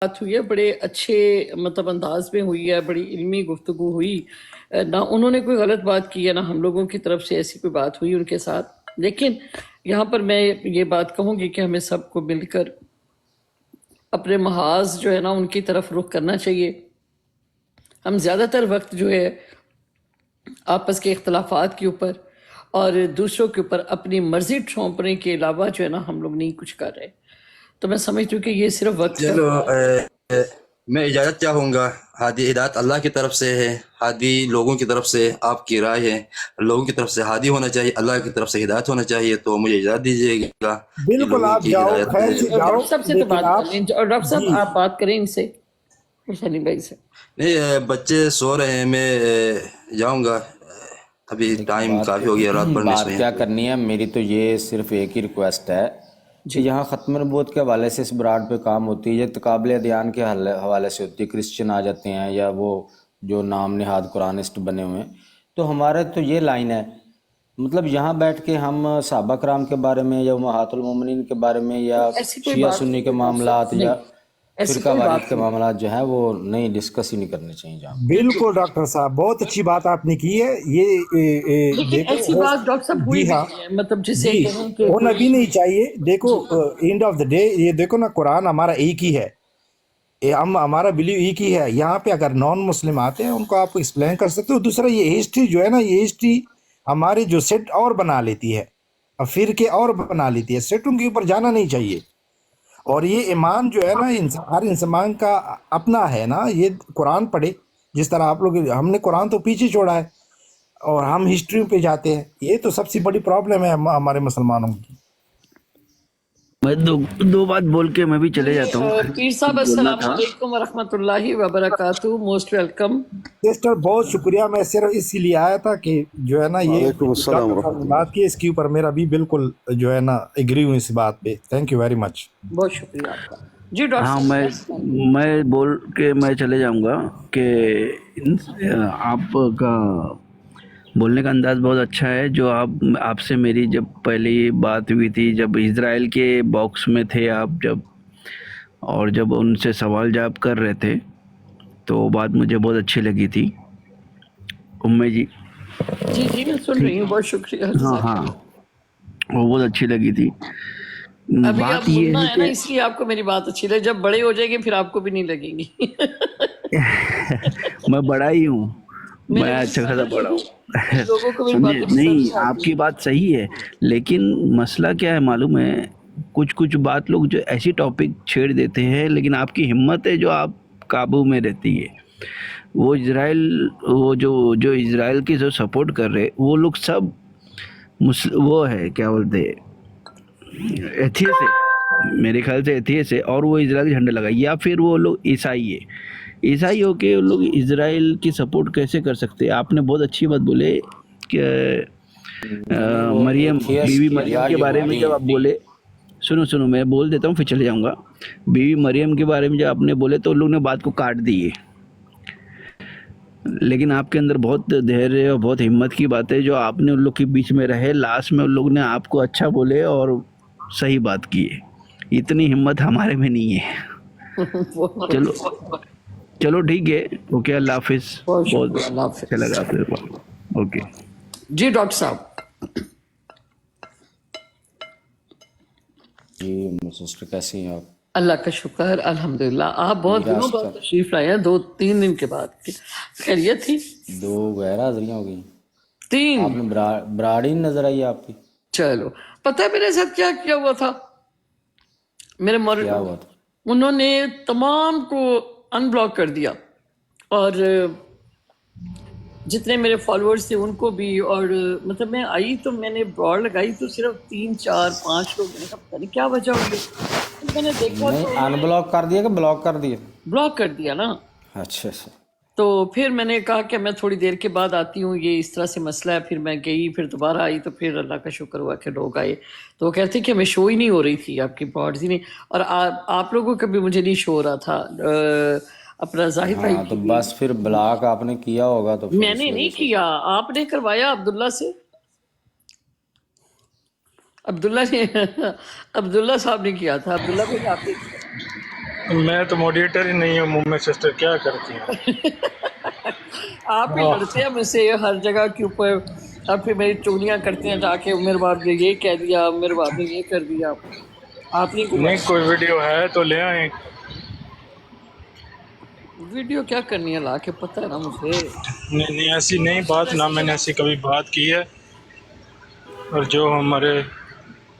بات ہوئی ہے، بڑے اچھے مطلب انداز میں ہوئی ہے، بڑی علمی گفتگو ہوئی، نہ انہوں نے کوئی غلط بات کی ہے نہ ہم لوگوں کی طرف سے ایسی کوئی بات ہوئی ان کے ساتھ. لیکن یہاں پر میں یہ بات کہوں گی کہ ہمیں سب کو مل کر اپنے محاذ جو ہے نا ان کی طرف رخ کرنا چاہیے. ہم زیادہ تر وقت جو ہے آپس کے اختلافات کے اوپر اور دوسروں کے اوپر اپنی مرضی ٹھونپنے کے علاوہ جو ہے نا ہم لوگ نہیں کچھ کر رہے. تو میں سمجھتی ہوں کہ یہ صرف وقت کا چلو میں اجازت چاہوں گا. ہادی ہدایت اللہ کی طرف سے ہے، ہادی لوگوں کی طرف سے آپ کی رائے ہے. لوگوں کی طرف سے ہادی ہونا چاہیے، اللہ کی طرف سے ہدایت ہونا چاہیے. تو مجھے اجازت دیجیے گا کہ بالکل لوگوں آپ کی جاؤ، ہدایت خیر سے جاؤ، ڈاکٹر صاحب سے تو لیکن بات آپ کر لیں. اور ڈاکٹر صاحب جی آپ بات کریں ان سے، سنی بھائی سے. نہیں، بچے سو رہے ہیں، میں جاؤں گا. ابھی دیکھیں ٹائم کافی ہو گیا، رات بڑھنے بات میں ہے. کیا کرنی ہے. میری تو یہ صرف ایک ہی ریکویسٹ ہے کہ جی یہاں ختم نبوت کے حوالے سے اس براڈ پہ کام ہوتی ہے، یہ تقابل ادیان کے حوالے سے ہوتی ہے. کرسچن آ جاتے ہیں یا وہ جو نام نہاد قرآنسٹ بنے ہوئے ہیں. تو ہمارے تو یہ لائن ہے، مطلب یہاں بیٹھ کے ہم صحابہ کرام کے بارے میں یا امہات المومنین کے بارے میں یا ایسی کوئی شیعہ بات سنی کے نہیں ہے ڈاکٹر معاملات صاحب، نہیں یا ایسی فرقہ کوئی واریت بات کے نہیں. معاملات جو ہیں وہ نہیں ڈسکس ہی نہیں کرنے چاہیے جہاں. بالکل ڈاکٹر صاحب بہت اچھی بات آپ نے کی ہے. یہ لیکن دیکھو ایسی بات ڈاکٹر صاحب ہوئی جی بھی ہاں، نہیں ہے، مطلب جسے جی کہیں کہ ہونا بھی کوئی نہیں چاہیے. دیکھو جی اینڈ آف دا ڈے یہ دیکھو نا، قرآن ہمارا ایک ہی ہے، ہمارا بلیو ایک ہی ہے. یہاں پہ اگر نان مسلم آتے ہیں ان کو آپ ایکسپلین کر سکتے ہو. دوسرا یہ ہسٹری جو ہے نا، یہ ہسٹری ہمارے جو سیٹ اور بنا لیتی ہے، فرقے اور بنا لیتی ہے. سیٹوں کے اوپر جانا نہیں چاہیے. اور یہ ایمان جو ہے نا ہر انسان کا اپنا ہے نا. یہ قرآن پڑھے، جس طرح آپ لوگ، ہم نے قرآن تو پیچھے چھوڑا ہے اور ہم ہسٹری پہ جاتے ہیں. یہ تو سب سے بڑی پرابلم ہے ہمارے مسلمانوں کی. میں دو بات بول کے میں بھی چلے جی. جاتا ہوں. پیر صاحب کچھ بولنا السلام تھا. علیکم ورحمۃ اللہ وبرکاتہ، موسٹ ویلکم. سسٹر بہت شکریہ. میں صرف اسی لیے آیا تھا کہ جو ہے نا یہ وعلیکم السلام ڈاکٹر صاحب ورحمۃ نے اللہ. بات کی، اس کے اوپر میرا بھی بالکل جو ہے نا ایگری ہوں اس بات پہ. Thank you very much. بہت شکریہ آپ کا. جی ڈاکٹر ہاں، صاحب السلام علیکم. میں بول کے میں چلے جاؤں گا کہ آپ کا بولنے کا انداز بہت اچھا ہے. جو آپ سے میری جب پہلی بات ہوئی تھی، جب اسرائیل کے باکس میں تھے آپ، جب ان سے سوال جواب کر رہے تھے، تو وہ بات مجھے بہت اچھی لگی تھی. جی جی جی میں سن ٹھیک. رہی ہوں، بہت شکریہ، ہاں جزاک ہاں، اللہ. وہ بہت اچھی لگی تھی. ابھی اب بات یہ منا ہے ہے نا، کہ اس لیے آپ کو میری بات اچھی لگے. جب بڑے ہو جائیں گے پھر آپ کو بھی نہیں لگیں گی. میں بڑا ہی ہوں، میرے میں اچھا خاصا بڑا ہوں. لوگوں کو میری سمجھے باتیں پسند نہیں، نہیں آپ آتی. کی بات صحیح ہے، لیکن مسئلہ کیا ہے معلوم ہے؟ کچھ بات لوگ جو ایسی ٹاپک چھیڑ دیتے ہیں، لیکن آپ کی ہمت ہے جو آپ قابو میں رہتی ہے. وہ جو اسرائیل کی جو سپورٹ کر رہے، وہ لوگ سب وہ ہے کیا بولتے ایتھیس ہے، میرے خیال سے ایتھیس ہے، اور وہ اسرائیل جھنڈا لگا. یا پھر وہ لوگ عیسائی ہے. عیسائی ہو کے لوگ اسرائیل کی سپورٹ کیسے کر سکتے؟ آپ نے بہت اچھی بات بولے کہ نہیں وہ مریم، ایتھیس بیوی کی مریم کے بارے میں یہودی جب ہیں. آپ بولے، سنو میں بول دیتا ہوں پھر چلے جاؤں گا. بیوی مریم کے بارے میں جب آپ نے بولے تو لوگ نے بات کو کاٹ دیے، لیکن آپ کے اندر بہت دھیرے اور بہت ہمت کی بات ہے جو آپ نے ان لوگ کے بیچ میں رہے. لاسٹ میں ان لوگ نے آپ کو اچھا بولے اور صحیح بات کی ہے. اتنی ہمت ہمارے میں نہیں ہے. چلو چلو ٹھیک ہے، اوکے، اللہ حافظ. بہت بہت شکریہ، اللہ اچھا حافظ. لگا آپ سے بات. اوکے. جی ڈاکٹر صاحب. جی سسٹر کیسی ہیں آپ؟ اللہ کا شکر، الحمدللہ. آپ بہت دنوں میراث بعد کا تشریف لائے ہیں، 2-3 دن کے بعد. خیریت تھی؟ 2 غیر حاضریاں ہو گئی. 3. آپ نے براڑی نظر آئی آپ کی. چلو، پتہ ہے میرے ساتھ کیا کیا ہوا تھا؟ میرے کیا ہوا تھا؟ انہوں نے تمام کو ان بلاک کر دیا، اور جتنے میرے فالوورز تھے ان کو بھی. اور مطلب میں آئی تو میں نے براڈ لگائی تو صرف 3-4-5 لوگ. میں نے کہا پتہ نہیں کیا وجہ ہوئی ہے. پھر میں نے دیکھا نہیں تو ان بلاک کر دیا کہ بلاک کر دیا؟ بلاک کر دیا نا. اچھا اچھا. تو پھر میں نے کہا کہ میں تھوڑی دیر کے بعد آتی ہوں، یہ اس طرح سے مسئلہ ہے. پھر میں گئی، پھر دوبارہ آئی تو پھر اللہ کا شکر ہوا کہ لوگ آئے. تو وہ کہتے کہ ہمیں شو ہی نہیں ہو رہی تھی آپ کی براڈز ہی نہیں، اور آپ لوگوں کا بھی مجھے نہیں شو ہو رہا تھا. اپنا ظاہر بھائی ہاں تو کی بھی بس پھر بلاک آپ نے کیا ہوگا تو پھر میں اس نے وجہ نہیں سے. کیا، آپ نے کروایا عبداللہ سے. عبداللہ نے عبداللہ صاحب نے کیا تھا. عبداللہ بھائی آپ نے کیا. میں تو موڈیٹر ہی نہیں ہوں، منہ میں سسٹر کیا کرتی ہیں؟ آپ ہی لڑتے ہیں مجھ سے ہر جگہ کے اوپر، اور پھر میری چغلیاں کرتے ہیں جا کے، عمر باپ نے یہ کہہ دیا، عمر باپ نے یہ کر دیا. آپ نہیں کوئی نہیں بات. کوئی ویڈیو ہے تو لے آئیں. ویڈیو کیا کرنی ہے لا کے، پتہ ہے نا مجھے. نہیں ایسی نہیں بات، نہ میں نے ایسی کبھی بات کی ہے، اور جو ہمارے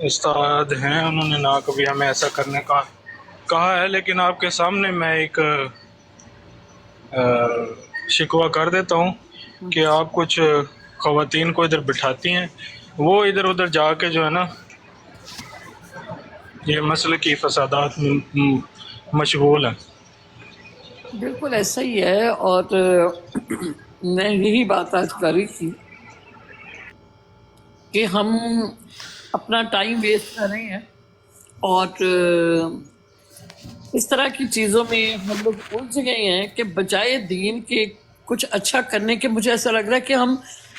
استاد ہیں انہوں نے نہ کبھی ہمیں ایسا کرنے کا کہا ہے. لیکن آپ کے سامنے میں ایک شکوہ کر دیتا ہوں کہ آپ کچھ خواتین کو ادھر بٹھاتی ہیں، وہ ادھر ادھر جا کے جو ہے نا یہ مسئلے کی فسادات مشغول ہیں. بالکل ایسا ہی ہے. اور میں یہی بات آج کر رہی تھی کہ ہم اپنا ٹائم ویسٹ کر رہے ہیں، اور اس طرح کی چیزوں میں ہم لوگ الجھ گئے ہیں کہ بجائے دین کے کچھ اچھا کرنے کے، مجھے ایسا لگ رہا ہے کہ ہم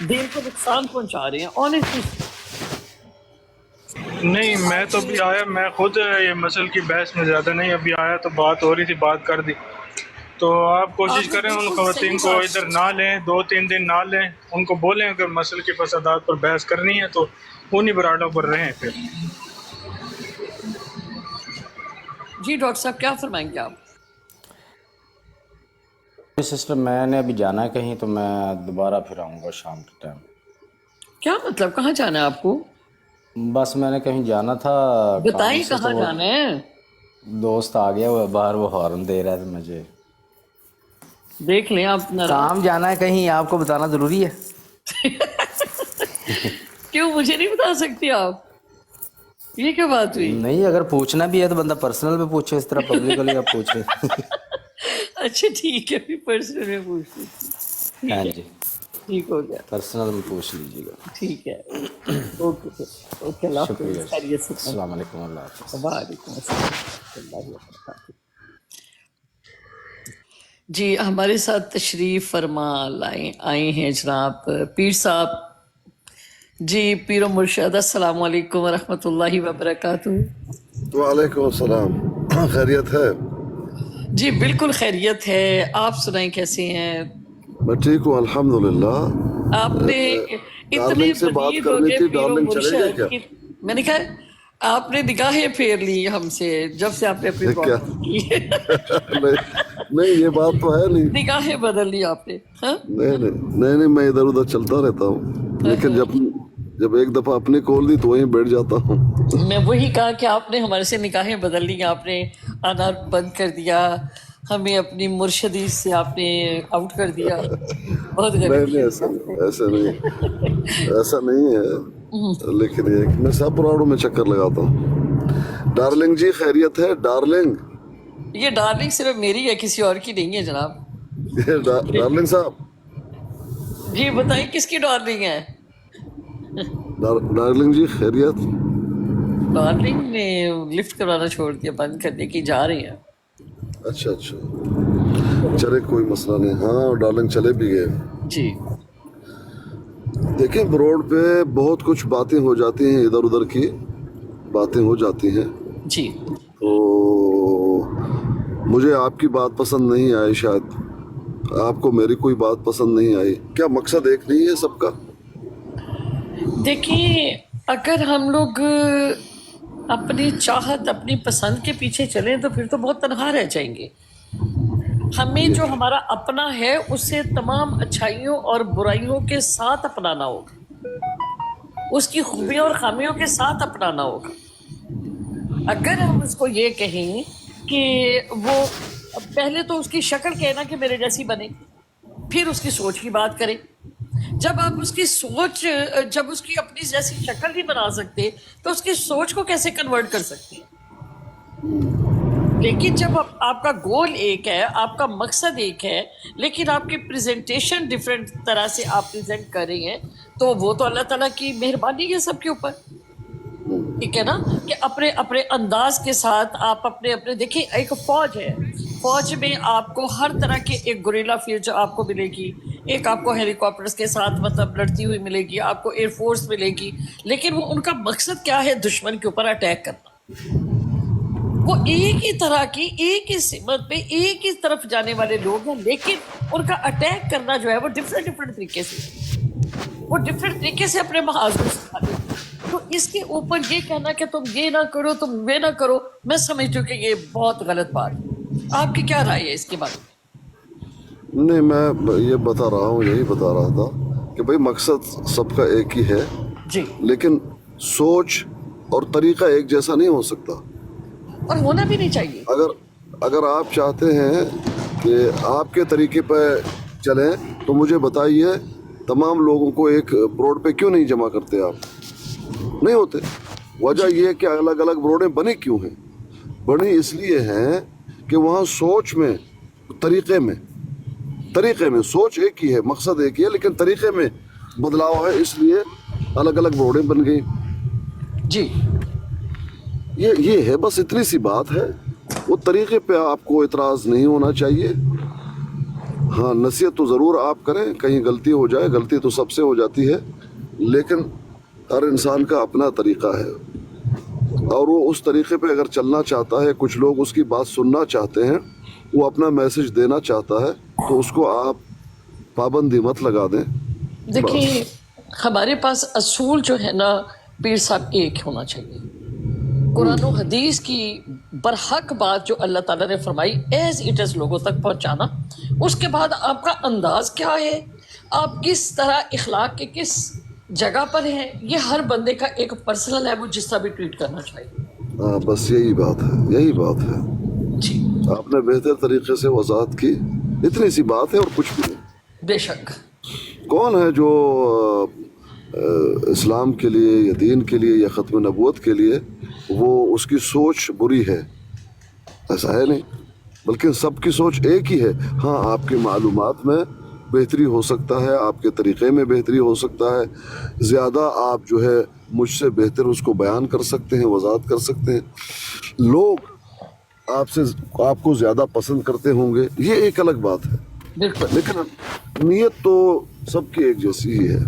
دین کو نقصان پہنچا رہے ہیں. آنیسٹلی نہیں میں تو ابھی آیا، میں خود یہ مسئلے کی بحث میں زیادہ نہیں، ابھی آیا تو بات ہو رہی تھی، بات کر دی. تو آپ کوشش آپ نے کریں ان بالکل خواتین صحیح کو بات. ادھر نہ لیں، 2-3 دن نہ لیں، ان کو بولیں اگر مسئلے کی فسادات پر بحث کرنی ہے تو انہی براڈوں پر رہیں. پھر جی ڈاکٹر صاحب کیا فرمائیں گے آپ؟ سسٹر میں نے ابھی جانا ہے کہیں، تو میں دوبارہ پھر آؤں گا شام کے ٹائم. کیا مطلب کہاں جانا ہے آپ کو؟ بس میں نے کہیں جانا تھا کام بتائیں سے، کہاں تو وہ جانا ہے. دوست آ گیا وہ باہر، وہ ہارن دے رہا تھا مجھے. دیکھ لیں آپ ناراض. کام جانا ہے کہیں، آپ کو بتانا ضروری ہے؟ کیوں مجھے نہیں بتا سکتی آپ؟ یہ کیا بات ہوئی؟ نہیں، اگر پوچھنا بھی ہے تو بندہ پرسنل پہ پوچھے، اس طرح پبلکلی آپ پوچھ رہے. اچھا ٹھیک ہے، پھر پرسنل میں پوچھ لیتی. ٹھیک ہاں ہے، جی، ٹھیک ہو گیا. پرسنل میں پوچھ لیجیے گا. ٹھیک ہے، اوکے پھر. اوکے، اللہ شکریہ. حافظ، خیریت سے رہیں. السلام علیکم، اللہ حافظ. وعلیکم السلام ورحمۃ اللہ وبرکاتہ. جی ہمارے ساتھ تشریف فرما آئے ہیں جناب پیر صاحب. جی پیر و مرشد، السلام علیکم ورحمۃ اللہ وبرکاتہ. وعلیکم السلام. خیریت ہے؟ جی بالکل خیریت ہے. آپ سنائیں کیسے ہیں؟ میں ٹھیک ہوں الحمدللہ. آپ نے اتنے ڈارلنگ سے بات بدید ہو کرنی گئے تھی، پیر و ڈارلنگ چلے گئے مرشد کیا؟ کہ میں نے کہا آپ نے نگاہیں پھیر لی ہم سے جب سے آپ نے اپنی کیا؟ پروگرام کی. نہیں یہ بات تو ہے نہیں. نگاہیں بدل لی آپ نے. ہاں نہیں میں ادھر ادھر چلتا رہتا ہوں، لیکن جب ایک دفعہ اپنی کھول دی تو وہیں بیٹھ جاتا ہوں. میں وہی کہا کہ آپ نے ہمارے سے نگاہیں بدل لی، آپ نے آنا بند کر دیا، ہمیں اپنی مرشدی سے آپ نے آؤٹ کر دیا. بہت غلط نہیں ایسا نہیں ہے، لیکن یہ میں سب پراڑوں میں چکر لگاتا ہوں. ڈارلنگ جی خیریت ہے؟ ڈارلنگ یہ ڈارلنگ صرف میری ہے، کسی اور کی نہیں ہے جناب. ڈارلنگ صاحب، جی بتائیں کس کی ڈارلنگ ہے؟ ڈارلنگ جی خیریت؟ ڈارلنگ نے لفٹ کروانا چھوڑ دیا، بند کرنے کی جا رہی ہیں. اچھا چلے کوئی مسئلہ نہیں. ہاں ڈارلنگ چلے بھی گئے. جی دیکھیں بروڈ پہ بہت کچھ باتیں ہو جاتی ہیں، ادھر ادھر کی باتیں ہو جاتی ہیں. جی تو مجھے آپ کی بات پسند نہیں آئی، شاید آپ کو میری کوئی بات پسند نہیں آئی. کیا مقصد ایک نہیں ہے سب کا؟ دیکھیے، اگر ہم لوگ اپنی چاہت اپنی پسند کے پیچھے چلیں تو پھر تو بہت تنہا رہ جائیں گے. ہمیں جو ہمارا اپنا ہے اسے تمام اچھائیوں اور برائیوں کے ساتھ اپنانا ہوگا، اس کی خوبیوں اور خامیوں کے ساتھ اپنانا ہوگا. اگر ہم اس کو یہ کہیں کہ وہ پہلے تو اس کی شکل کہنا کہ میرے جیسی بنے، پھر اس کی سوچ کی بات کریں. جب آپ اس کی سوچ، جب اس کی اپنی جیسی شکل نہیں بنا سکتے تو اس کی سوچ کو کیسے کنورٹ کر سکتے ہیں؟ لیکن جب آپ کا گول ایک ہے، آپ کا مقصد ایک ہے، لیکن آپ کی پریزنٹیشن ڈفرینٹ طرح سے آپ پریزنٹ کر رہی ہیں، تو وہ تو اللہ تعالیٰ کی مہربانی ہے سب کے اوپر. ٹھیک ہے نا، کہ اپنے اپنے انداز کے ساتھ آپ اپنے دیکھیں ایک فوج ہے، فوج میں آپ کو ہر طرح کے ایک گوریلا فیلڈ جو آپ کو ملے گی، ایک آپ کو ہیلی کاپٹرز کے ساتھ مطلب لڑتی ہوئی ملے گی، آپ کو ایئر فورس ملے گی، لیکن وہ ان کا مقصد کیا ہے؟ دشمن کے اوپر اٹیک کرنا. وہ ایک ہی طرح کی ایک ہی سمت پہ ایک ہی طرف جانے والے لوگ ہیں، لیکن ان کا اٹیک کرنا جو ہے وہ ڈفرینٹ طریقے سے، وہ ڈفرینٹ طریقے سے اپنے محاذ کو سنبھالے. تو اس کے اوپر یہ کہنا کہ تم یہ نہ کرو، تم وہ نہ کرو، میں سمجھتی ہوں کہ یہ بہت غلط بات ہے. آپ کی کیا رائے ہے اس کے بارے میں؟ نہیں، میں یہ بتا رہا ہوں، یہی بتا رہا تھا کہ بھائی مقصد سب کا ایک ہی ہے، جی، لیکن سوچ اور طریقہ ایک جیسا نہیں ہو سکتا. اور ہونا بھی نہیں چاہیے. اگر آپ چاہتے ہیں کہ آپ کے طریقے پہ چلیں تو مجھے بتائیے تمام لوگوں کو ایک بروڈ پہ کیوں نہیں جمع کرتے آپ؟ نہیں ہوتے. وجہ یہ ہے کہ الگ الگ بروڈیں بنی کیوں ہیں؟ بنی اس لیے ہیں کہ وہاں سوچ میں، طریقے میں سوچ ایک ہی ہے، مقصد ایک ہی ہے، لیکن طریقے میں بدلاؤ ہے، اس لیے الگ الگ بروڈیں بن گئی. جی، یہ ہے، بس اتنی سی بات ہے. وہ طریقے پہ آپ کو اعتراض نہیں ہونا چاہیے. ہاں، نصیحت تو ضرور آپ کریں، کہیں غلطی ہو جائے، غلطی تو سب سے ہو جاتی ہے، لیکن ہر انسان کا اپنا طریقہ ہے، اور وہ اس طریقے پہ اگر چلنا چاہتا ہے، کچھ لوگ اس کی بات سننا چاہتے ہیں، وہ اپنا میسج دینا چاہتا ہے، تو اس کو آپ پابندی مت لگا دیں. دیکھیے ہمارے پاس اصول جو ہے نا پیر صاحب ایک ہونا چاہیے. قرآن و حدیث کی برحق بات جو اللہ تعالیٰ نے فرمائی ایز اٹ از لوگوں تک پہنچانا. اس کے بعد آپ کا انداز کیا ہے، آپ کس طرح اخلاق کے کس جگہ پر ہیں، یہ ہر بندے کا ایک پرسنل ہے، وہ جس طرح بھی ٹویٹ کرنا چاہیے. ہاں، بس یہی بات ہے. جی، آپ نے بہتر طریقے سے وضاحت کی، اتنی سی بات ہے اور کچھ بھی نہیں. بے شک. کون ہے جو اسلام کے لیے یا دین کے لیے یا ختم نبوت کے لیے وہ اس کی سوچ بری ہے؟ ایسا ہے نہیں، بلکہ سب کی سوچ ایک ہی ہے. ہاں، آپ کی معلومات میں بہتری ہو سکتا ہے، آپ کے طریقے میں بہتری ہو سکتا ہے، زیادہ آپ جو ہے مجھ سے بہتر اس کو بیان کر سکتے ہیں، وضاحت کر سکتے ہیں. لوگ آپ کو زیادہ پسند کرتے ہوں گے، یہ ایک الگ بات ہے، بالکل. لیکن نیت تو سب کی ایک جیسی ہی ہے،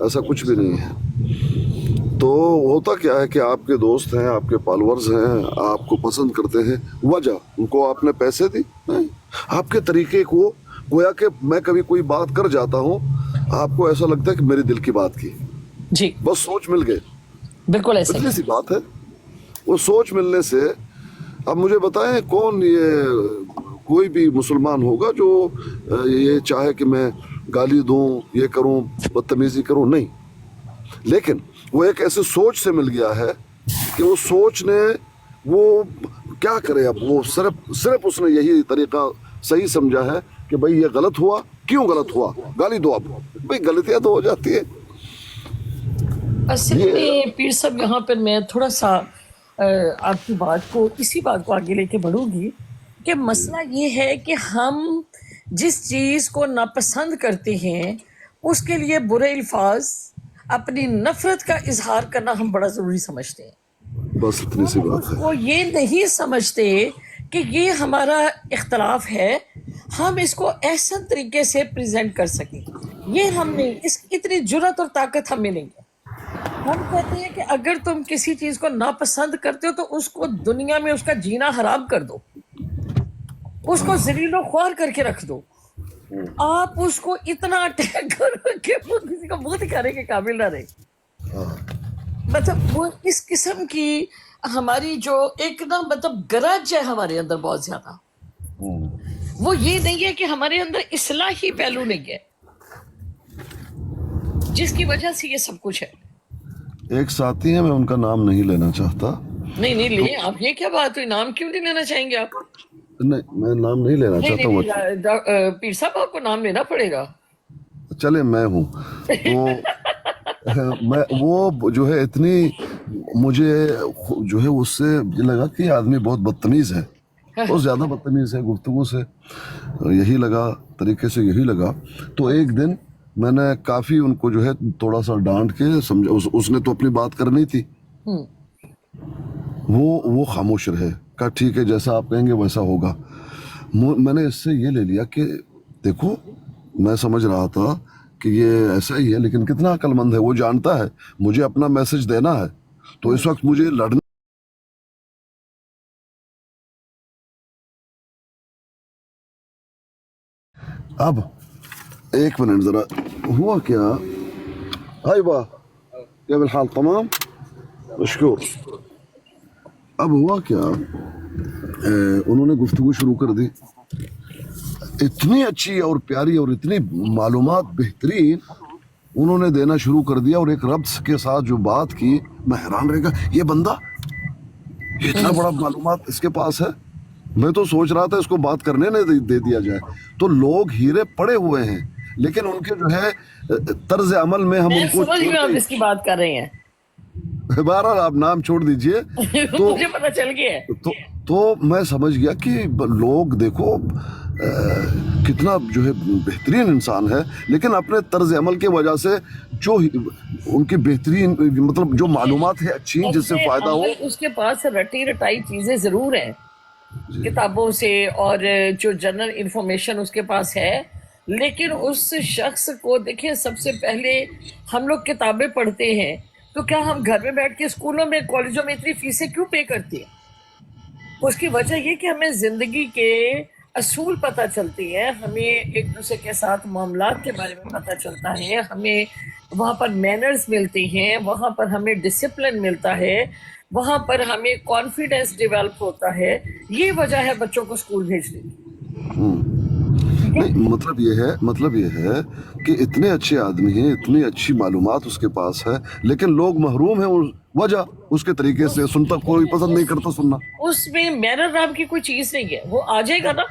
ایسا کچھ بھی نہیں ہے. تو ہوتا کیا ہے کہ آپ کے دوست ہیں، آپ کے فالورز ہیں، آپ کو پسند کرتے ہیں، وجہ ان کو آپ نے پیسے دی؟ نہیں، آپ کے طریقے کو، گویا کہ میں کبھی کوئی بات کر جاتا ہوں، آپ کو ایسا لگتا ہے کہ میرے دل کی بات کی، جی، بس سوچ مل گئے، بالکل ایسا اتنی ہی. سی بات ہے. وہ سوچ ملنے سے، اب مجھے بتائیں کون یہ کوئی بھی مسلمان ہوگا جو یہ چاہے کہ میں گالی دوں، یہ کروں، بدتمیزی کروں؟ نہیں. لیکن وہ ایک ایسے سوچ سے مل گیا ہے کہ وہ سوچ نے، وہ کیا کرے اب، وہ صرف اس نے یہی طریقہ صحیح سمجھا ہے کہ بھئی یہ غلط ہوا، کیوں غلط ہوا، گالی دو. اب بھئی غلطیاں تو ہو جاتی ہے. اصل میں پیر صاحب یہاں پر میں تھوڑا سا آپ کی بات کو، اسی بات کو آگے لے کے بڑھوں گی کہ مسئلہ یہ ہے کہ ہم جس چیز کو ناپسند کرتے ہیں اس کے لیے برے الفاظ، اپنی نفرت کا اظہار کرنا ہم بڑا ضروری سمجھتے ہیں. بس اتنی سی بات ہے. وہ یہ نہیں سمجھتے کہ یہ ہمارا اختلاف ہے، ہم اس کو احسن طریقے سے پریزنٹ کر سکیں. یہ ہم نہیں، اس اتنی جرأت اور طاقت ہمیں نہیں ہے. ہم کہتے ہیں کہ اگر تم کسی چیز کو ناپسند کرتے ہو تو اس کو دنیا میں اس کا جینا حرام کر دو، اس کو ذلیل و خوار کر کے رکھ دو. آپ اس کو اتنا اٹیک کرو کہ وہ کسی کو منہ دکھانے کے قابل نہ رہے. مطلب وہ اس قسم کی ہماری جو ایک نا مطلب گرج ہے ہمارے اندر بہت زیادہ. وہ یہ نہیں ہے کہ ہمارے اندر اصلاحی پہلو نہیں ہے جس کی وجہ سے یہ سب کچھ ہے. ایک ساتھی ہیں، میں ان کا نام نہیں لینا چاہتا. نہیں لیں آپ، یہ کیا بات ہوئی، نام کیوں نہیں لینا چاہیں گے آپ؟ نہیں، میں نام نہیں لینا چاہتا ہوں. نہیں پیر صاحب آپ کو نام لینا پڑے گا. چلے میں ہوں تو میں وہ جو ہے اتنی، مجھے جو ہے اس سے لگا کہ یہ آدمی بہت بدتمیز ہے، بہت زیادہ بدتمیز ہے گفتگو سے، یہی لگا، طریقے سے یہی لگا. تو ایک دن میں نے کافی ان کو جو ہے تھوڑا سا ڈانٹ کے سمجھا، اس نے تو اپنی بات کرنی تھی، وہ خاموش رہے، کہا ٹھیک ہے جیسا آپ کہیں گے ویسا ہوگا. میں نے اس سے یہ لے لیا کہ دیکھو، میں سمجھ رہا تھا کہ یہ ایسا ہی ہے، لیکن کتنا عقل مند ہے، وہ جانتا ہے مجھے اپنا میسج دینا ہے، تو اس وقت مجھے لڑنا अब एक मिनट ज़रा, हुआ क्या? हाय वाह, क्या हाल? तमाम, मशकूर। अब हुआ क्या, उन्होंने गुफ्तगू शुरू कर दी, इतनी अच्छी और प्यारी और इतनी मालूमात बेहतरीन उन्होंने देना शुरू कर दिया, और एक रब्स के साथ जो बात की, मैं हैरान रह गया, ये बंदा ये इतना बड़ा मालूमात इसके पास है। मैं तो सोच रहा था इसको बात करने ने दे दिया जाए। तो लोग हीरे पड़े हुए हैं, लेकिन उनके जो है तर्ज अमल में हम मैं उनको समझ गई आप छोड़ते इसकी बात कर रहे हैं। ही। बहरहाल आप नाम छोड़ दीजिए। तो मुझे पता चल गया है। तो मैं समझ गया कि लोग देखो कितना जो है बेहतरीन इंसान है, लेकिन अपने तर्ज अमल की वजह से जो उनकी बेहतरीन मतलब जो मालूमात है अच्छी जिससे उससे फायदा हो, अमल उसके पास रटी रटाई चीजें जरूर हैं किताबों से, और जो जनरल इंफॉर्मेशन उसके पास है, लेकिन उस शख्स को देखें, सबसे पहले हम लोग किताबें पढ़ते हैं, तो क्या हम घर में बैठ के स्कूलों में कॉलेजों में इतनी फीसें क्यों पे करते हैं? उसकी वजह ये कि हमें जिंदगी के असूल पता चलती है, हमें एक दूसरे के साथ मामलात के बारे में पता चलता है, हमें वहाँ पर मैनर्स मिलती हैं, वहाँ पर हमें डिसिप्लिन मिलता है, वहाँ पर हमें कॉन्फिडेंस डेवलप होता है। ये वजह है बच्चों को स्कूल भेजने की। नहीं मतलब ये है कि इतने अच्छे आदमी हैं, इतनी अच्छी मालूमात उसके पास है, लेकिन लोग महरूम हैं उस वजह उसके तरीके से सुनता, कोई पसंद नहीं करता सुनना। उसमें मैनर नाम की कोई चीज नहीं है। वो आ जाएगा ना,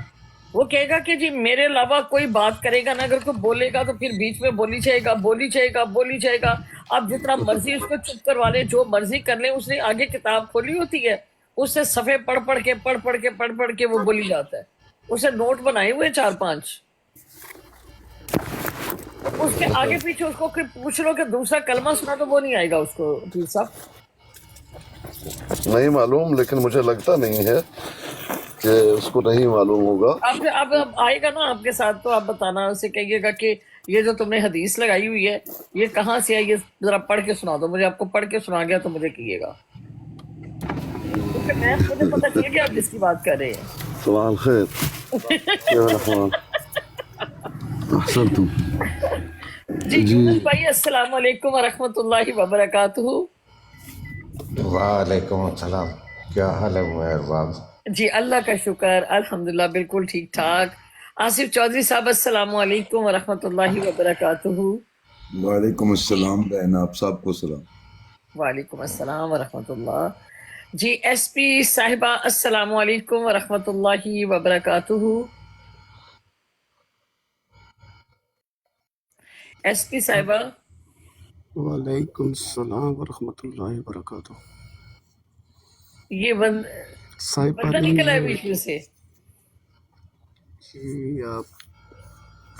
वो कहेगा कि जी मेरे अलावा कोई बात करेगा ना, अगर कोई बोलेगा तो फिर बीच में बोली जाएगा। आप जितना मर्जी उसको चुप करवा ले, जो मर्जी कर ले, उसने आगे किताब खोली होती है, उससे सफे पढ़ के वो बोली जाता है। उसे नोट बनाए हुए 4-5, उसके आगे पीछे उसको कोई पूछ लो कि दूसरा कलमा सुना, तो वो नहीं आएगा उसको। पीर साहब नहीं मालूम, लेकिन मुझे लगता नहीं है कि उसको नहीं मालूम होगा। अब आएगा ना आपके साथ, तो आप बताना, उसे कहिएगा कि ये जो तुमने हदीस लगाई हुई है ये कहाँ से है, ये जरा पढ़ के सुना दो मुझे। आपको पढ़ के सुना गया तो मुझे कहिएगा, मुझे पता चल गया आप जिसकी बात कर रहे हैं। सवाल खैर, अहसन तुम जी यूनुस भाई, अस्सलाम वालेकुम व रहमतुल्लाहि व बरकातुहू। वालेकुम अस्सलाम, क्या हाल है उमर बाब? जी अल्लाह का शुक्र, अल्हम्दुलिल्लाह बिल्कुल ठीक ठाक। आसिफ चौधरी साहब, अस्सलाम वालेकुम व रहमतुल्लाहि व बरकातुहू। वालेकुम अस्सलाम बहन, आप सबको सलाम। वालेकुम अस्सलाम व रहमतुल्लाह। जी एसपी साहिबा, अस्सलाम वालेकुम व रहमतुल्लाहि व बरकातुहू। एसपी साहिबा, वालेकुम सलाम व रहमतुल्लाहि व बरकातुहू। ये बंदा निकला है बीच में से। जी आप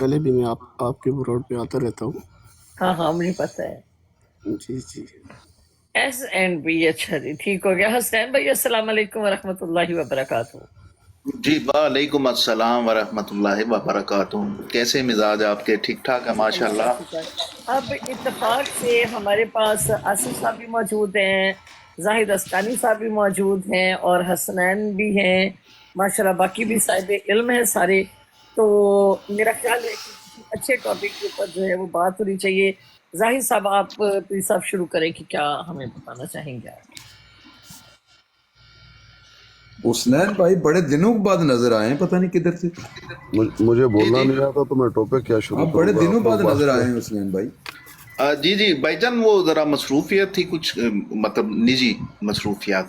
पहले भी मैं आपके रोड पे आता रहता हूँ। हाँ मुझे पता है। जी SNB, अच्छा जी ठीक हो गया। हसनैन भाई, अस्सलाम वालेकुम व रहमतुल्लाहि व बरकातुहू। जी वालेकुम अस्सलाम व रहमतुल्लाहि व बरकातुहू। कैसे मिजाज आपके? ठीक ठाक है माशाल्लाह। अब इत्तेफाक से हमारे पास आसिफ साहब भी मौजूद हैं, जाहिद अस्कानी साहब भी मौजूद हैं, और हसनैन भी हैं माशाल्लाह, बाकी भी साहिब इल्म है सारे। तो मेरा ख्याल है कि किसी अच्छे टॉपिक के ऊपर जो है वो बात होनी चाहिए। जाहिद साहब, आप पीर साहब शुरू करें कि क्या हमें बताना चाहेंगे आप? हुसनैन भाई बड़े दिनों के बाद नजर आए हैं, पता नहीं किधर से। मुझे बोलना नहीं आता तो मैं टॉपिक क्या शुरू आप बड़े दिनों बाद नजर आए हैं हुसनैन भाई। जी भाईजान, वो जरा मसरूफियत थी कुछ, मतलब निजी मसरूफियत,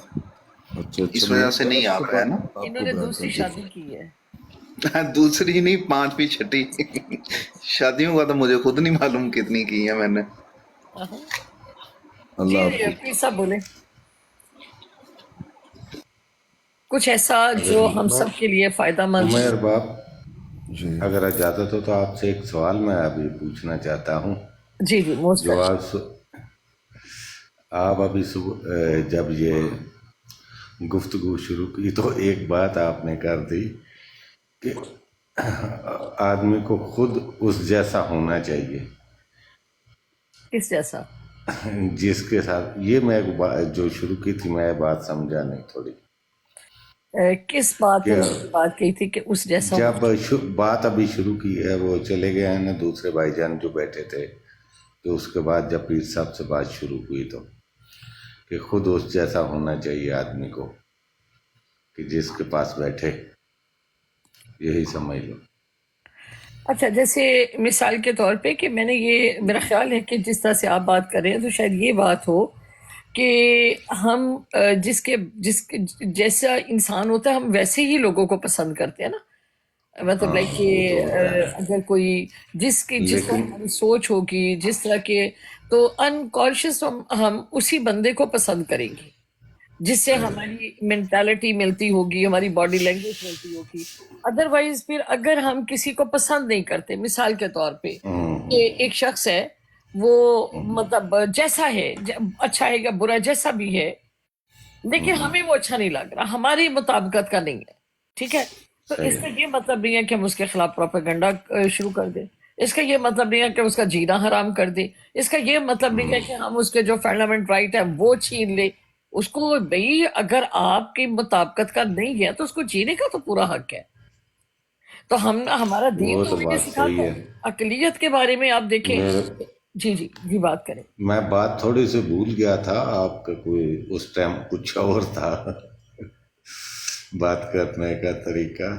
अच्छा, इस वजह से नहीं आ पाया ना। इन्होंने दूसरी शादी की है। दूसरी नहीं, 5वीं 6ठी शादियों का तो मुझे खुद नहीं मालूम कितनी की है मैंने। अल्लाह जी पीर साहब बोले कुछ ऐसा जो हम सब के लिए फायदेमंद। उमर बाब, अगर इजाजत हो तो आपसे एक सवाल मैं अभी पूछना चाहता हूँ। जी मोस्ट जो आप अभी सुबह जब ये गुफ्तगू शुरू की तो एक बात आपने कर दी कि आदमी को खुद उस जैसा होना चाहिए। किस जैसा? जिसके साथ ये मैं जो शुरू की थी, मैं बात समझा नहीं थोड़ी। किस बात क्या में बात कही थी कि उस जैसा हो? जब बात अभी शुरू की है, वो चले गए हैं ना दूसरे भाईजान जो बैठे थे, तो उसके बाद जब पीर साहब से बात शुरू हुई तो कि खुद उस जैसा होना चाहिए आदमी को कि जिसके पास बैठे, यही समझ लो। अच्छा, जैसे मिसाल के तौर पे कि मैंने ये, मेरा ख्याल है कि जिस तरह से आप बात कर रहे हैं तो शायद ये बात हो कि हम जिसके जैसा इंसान होता है हम वैसे ही लोगों को पसंद करते हैं ना, मतलब लाइक कि वो तो होता है, अगर कोई जिस तरह लेकिन हमारी सोच होगी, जिस तरह के, तो अनकॉन्शियस हम उसी बंदे को पसंद करेंगे जिससे हमारी मेंटालिटी मिलती होगी, हमारी बॉडी लैंग्वेज मिलती होगी। अदरवाइज फिर अगर हम किसी को पसंद नहीं करते, मिसाल के तौर पे कि एक शख्स है वो मतलब जैसा है, अच्छा है या बुरा जैसा भी है, लेकिन हमें वो अच्छा नहीं लग रहा, हमारी मुताबिकत का नहीं है, ठीक है, तो सही इसका है। ये मतलब नहीं है कि हम उसके खिलाफ प्रोपेगेंडा शुरू कर दें, इसका ये मतलब नहीं है कि उसका जीना हराम कर दे, इसका ये मतलब नहीं है कि हम उसके जो फंडामेंट राइट है वो छीन ले उसको। भाई अगर आपकी मुताबिकत का नहीं है तो उसको जीने का तो पूरा हक है। तो हमारा दीन वो तो तो हमें बात सिखाता सही है। है। अकलियत के बारे में आप देखें। मेरे जी जी जी, बात करें। मैं बात थोड़ी सी भूल गया था, आपका कोई उस टाइम कुछ और था बात करने का तरीका।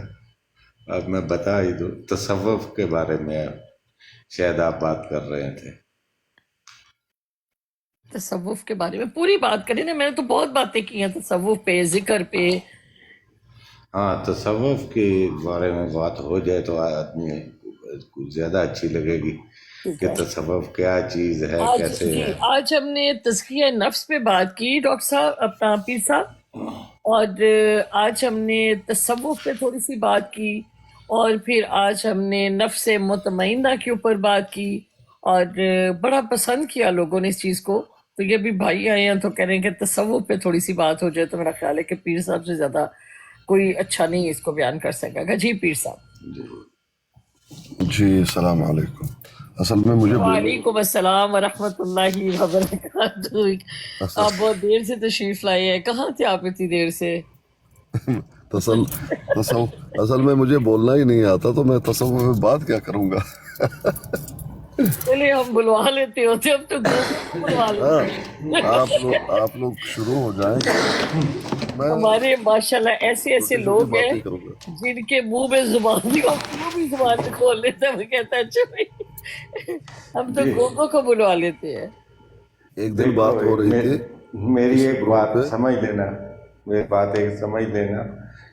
अब मैं बता ही दूं, तसव्वुफ के बारे में शायद आप बात कर रहे थे। तसव्वुफ के बारे में पूरी बात करें ना, मैंने तो बहुत बातें की हैं तसव्वुफ पे, जिक्र पे। हाँ, तसव्वुफ के बारे में बात हो जाए तो आदमी कुछ ज़्यादा अच्छी लगेगी ठीक कि है, तसव्वुफ क्या चीज़ है, आज कैसे जी है। आज हमने तज़किया नफ्स पे बात की डॉक्टर साहब, अपना पीर साहब, और आज हमने तसव्वुफ पे थोड़ी सी बात की, और फिर आज हमने नफ्स मुतमइन्ना के ऊपर बात की, और बड़ा पसंद किया लोगों ने इस चीज़ को। तो ये भी भाई आए हैं तो कह रहे हैं कि तसव्वुफ पे थोड़ी सी बात हो जाए, तो मेरा ख्याल है कि पीर साहब से ज़्यादा कोई अच्छा नहीं इसको बयान कर सकेगा। जी पीर साहब। जी अस्सलाम वालेकुम। असल में मुझे बोलना वालेकुम अस्सलाम वरहमतुल्लाहि वबरकातुहू। असल आप बहुत देर से तशरीफ लाए हैं, कहाँ थे आप इतनी देर से? तसल तसव असल में मुझे बोलना ही नहीं आता, तो मैं तसव्वुफ में बात क्या करूंगा। चलिए हम बुलवा लेते होते, अब तो गोगो को बुलवा हाँ, लेते। आप लोग शुरू हो जाएं, मैं हमारे माशाल्लाह ऐसे ऐसे छोटी छोटी लोग हैं बातें करूंगा। जिनके मुंह में जुबान नहीं होती, वो भी जुबान में खोल लेते हैं। वो कहता है अच्छा भाई हम तो जी गोगो को बुलवा लेते हैं। एक दिन देखो, बात हो रही थी मेरी इस एक रोड बात पे। समझ लेना, मेरी बात एक समझ लेना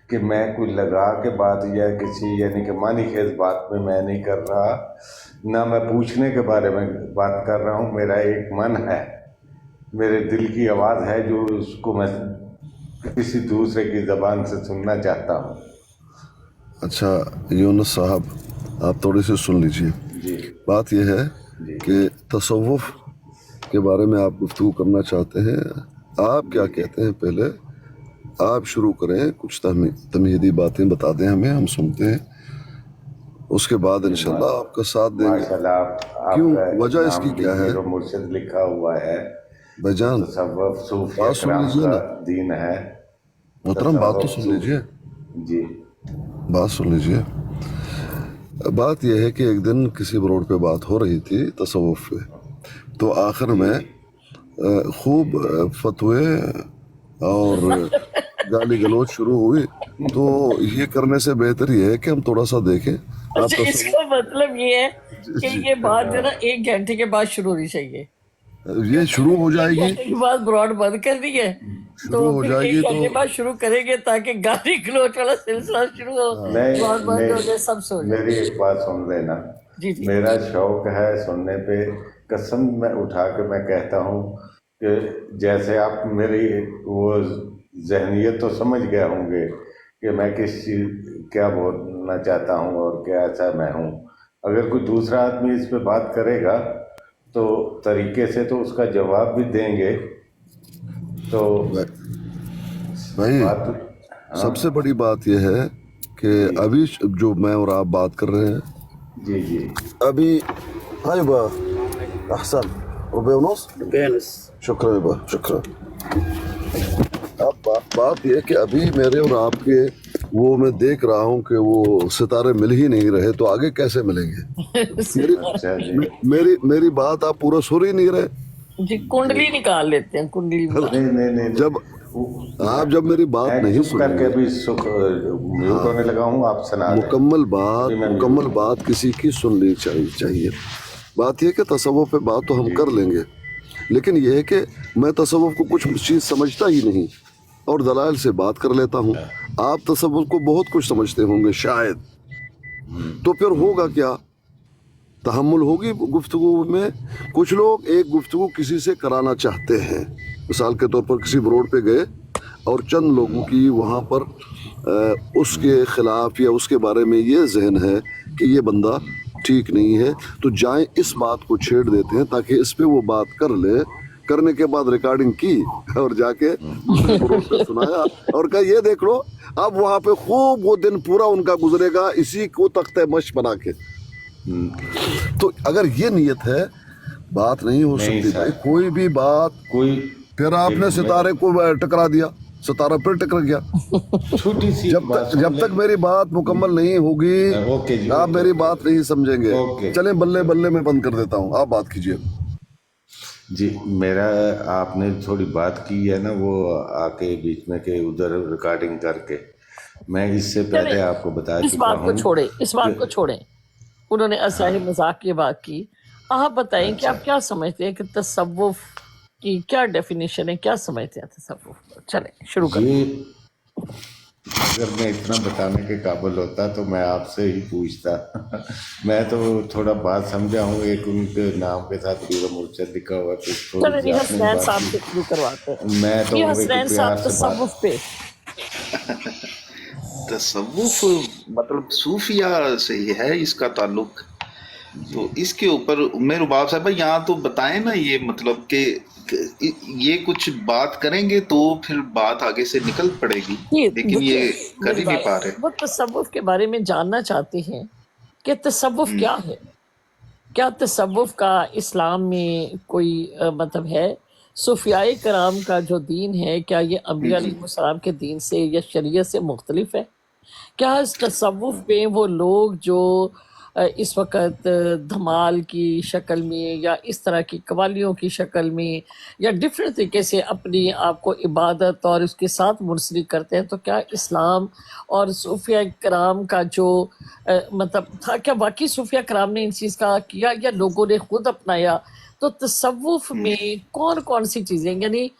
कि मैं कोई लगा के बात या किसी यानी कि मानी खेज बात में मैं नहीं कर रहा, ना मैं पूछने के बारे में बात कर रहा हूँ। मेरा एक मन है, मेरे दिल की आवाज़ है जो उसको मैं किसी दूसरे की ज़बान से सुनना चाहता हूँ। अच्छा यूनुस साहब, आप थोड़ी सी सुन लीजिए। जी बात यह है जी कि तसव्वुफ के बारे में आप गुफ्तगू करना चाहते हैं। आप क्या कहते हैं, पहले आप शुरू करें, कुछ तमहीदी बातें बता दें हमें, हम सुनते हैं, उसके बाद जी इंशाल्लाह आपका साथ देंगे। माशाल्लाह, क्यों, आपका वजह नाम इसकी भी क्या है पीर मुर्शिद लिखा हुआ है। भाईजान? तसव्वुफ सूफिया बात सुन कराम लीजिए का ना दीन है। मोहतरम, बात तो तसव्वुफ सुन सूफ लीजिए, जी बात सुन लीजिए। बात यह है कि एक दिन किसी रोड पे बात हो रही थी तसव्वुफ पे, तो आखिर जी में खूब फतवे और गाली गलौज शुरू हुई। तो ये करने से बेहतर ये है कि हम थोड़ा सा देखें। आप अच्छा, इसका मतलब ये है कि जी, ये बात जो है ना 1 घंटे के बाद शुरू होनी चाहिए, ये शुरू हो 1 जाएगी, घंटे के बाद ब्रॉड बंद कर दी है, तो शुरू हो फिर जाएगी 1 तो घंटे बाद शुरू करेंगे ताकि गाली गलौज वाला सिलसिला शुरू हो, नहीं ब्रॉड बंद हो नहीं, जाए, सब सो जाए। मेरी एक बात सुन लेना। जी जी मेरा शौक है सुनने पे, कसम मैं उठा के मैं कहता हूँ कि जैसे आप मेरी वो जहनियत तो समझ गए होंगे कि मैं किस चीज़ क्या बोलना चाहता हूँ और क्या ऐसा मैं हूँ। अगर कोई दूसरा आदमी इस पे बात करेगा तो तरीके से तो उसका जवाब भी देंगे। तो भाई बात हाँ सबसे बड़ी बात यह है कि जी अभी जो मैं और आप बात कर रहे हैं जी जी अभी, हाय बा अहसन रुपये ونص شكرا يبا شكرا। अब बात ये कि अभी मेरे और आपके वो मैं देख रहा हूँ कि वो सितारे मिल ही नहीं रहे, तो आगे कैसे मिलेंगे? अच्छा जी। मेरी बात आप पूरा सुन ही नहीं रहे। जी कुंडली निकाल लेते हैं, कुंडली नहीं जब मेरी बात मैं नहीं चुप करके सुनेंगे, भी सुख म्यूट होने लगा हूँ, आप सुना दें। मुकम्मल बात किसी की सुननी चाहिए। बात यह कि तसव्वुफ पे बात तो हम कर लेंगे, लेकिन यह है कि मैं तसव्वुफ को कुछ चीज़ समझता ही नहीं और दलाइल से बात कर लेता हूँ। आप तसव्वुफ को बहुत कुछ समझते होंगे शायद, तो फिर होगा क्या? तहम्मुल होगी गुफ्तगू में। कुछ लोग एक गुफ्तगू किसी से कराना चाहते हैं, मिसाल के तौर पर किसी रोड पे गए और चंद लोगों की वहाँ पर उसके ख़िलाफ़ या उसके बारे में ये जहन है कि ये बंदा ठीक नहीं है, तो जाएं इस बात को छेड़ देते हैं ताकि इस पे वो बात कर ले। करने के बाद रिकॉर्डिंग की और जाके रोड पे सुनाया और कहा ये देख लो, अब वहाँ पे खूब वो दिन पूरा उनका गुजरेगा इसी को तख्ते मश बना के। तो अगर ये नियत है, बात नहीं हो सकती भाई कोई भी बात। फिर आपने सितारे को टकरा दिया, सितारा फिर टकरा गया। छोटी सी जब तक मेरी बात मुकम्मल नहीं होगी, आप मेरी बात नहीं समझेंगे। चले बल्ले बल्ले में बंद कर देता हूँ, आप बात कीजिए। जी, मेरा आपने थोड़ी बात की है ना वो आके बीच में के उधर रिकॉर्डिंग करके, मैं इससे पहले आपको बता इस चुका बात को हूँ। छोड़े, इस बात को छोड़ें। उन्होंने असह मजाक की बात की। आप बताएं कि आप क्या समझते हैं कि तसव्वुफ की क्या डेफिनेशन है, क्या समझते हैं तसव्वुफ? चलें शुरू करें। ये अगर मैं इतना बताने के काबिल होता तो मैं आपसे ही पूछता। मैं तो थोड़ा बात समझा हूँ, एक उनके नाम के साथ पीर मुर्शद लिखा हुआ, तो चलें थोड़ी सी आपने हसनैन बात साहब की। से शुरू करवाते हैं। मैं तो ये एक हसनैन प्यार साहब से बात तसव्वुफ पे तसव्वुफ मतलब सूफिया से ही है इसका ताल्लुक। तो इसके ऊपर मेरे बाप साहब यहाँ तो बताएं ना, ये मतलब कि ये कुछ बात करेंगे तो फिर बात आगे से निकल पड़ेगी, लेकिन ये कर ही नहीं पा रहे। वो तसव्वुफ के बारे में जानना चाहते हैं कि तसव्वुफ क्या है। क्या तसव्वुफ का इस्लाम में कोई मतलब है? सूफियाए कराम का जो दीन है, क्या ये अंबिया अलैहिस्सलाम के दीन से या शरीयत से मुख्तलिफ है? क्या इस तसव्वुफ में वो लोग जो इस वक्त धमाल की शक्ल में या इस तरह की कवालियों की शक्ल में या डिफरेंट तरीके से अपनी आप को इबादत और उसके साथ मुंसलिक करते हैं, तो क्या इस्लाम और सूफिया कराम का जो मतलब था, क्या वाकई सूफिया कराम ने इन चीज़ का किया या लोगों ने खुद अपनाया? तो तसव्वुफ में कौन कौन सी चीज़ें, यानी